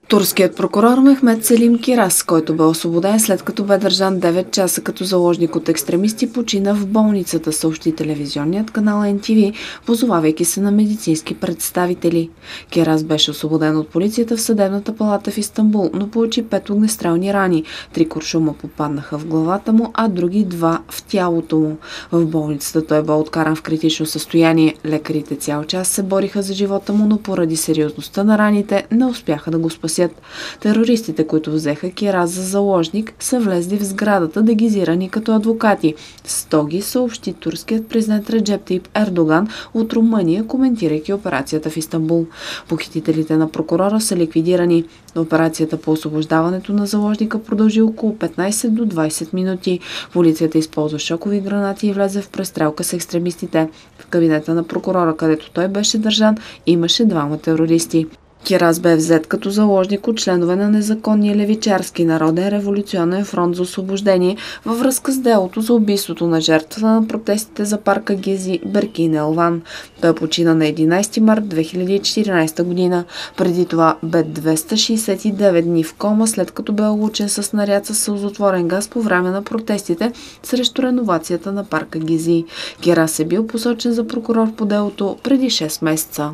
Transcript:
Турският прокурор Мехмет Селим Кирас, който бе освободен след като бе държан 9 часа като заложник от екстремисти, почина в болницата, съобщи телевизионният канал NTV, позовавайки се на медицински представители. Кирас беше освободен от полицията в съдебната палата в Истанбул, но получи 5 огнестрелни рани. 3 куршума попаднаха в главата му, а други 2 в тялото му. В болницата той бе откаран в критично състояние. Лекарите цял час се бориха за живота му, но поради сериозността на раните не успяха да го спасят. Терористите, които взеха Кирас за заложник, са влезли в сградата дегизирани като адвокати. Стоги съобщи турският президент Реджеп Тайип Ердоган от Румъния, коментирайки операцията в Истанбул. Похитителите на прокурора са ликвидирани. Операцията по освобождаването на заложника продължи около 15 до 20 минути. Полицията използва шокови гранати и влезе в престрелка с екстремистите. В кабинета на прокурора, където той беше държан, имаше 2 терористи. Кирас бе взет като заложник от членове на незаконния левичарски народен революционен фронт за освобождение във връзка с делото за убийството на жертвата на протестите за парка Гези Беркин Елван. Той почина на 11 март 2014 година. Преди това бе 269 дни в кома, след като бе улучен със снаряд със сълзотворен газ по време на протестите срещу реновацията на парка Гези. Кирас е бил посочен за прокурор по делото преди 6 месеца.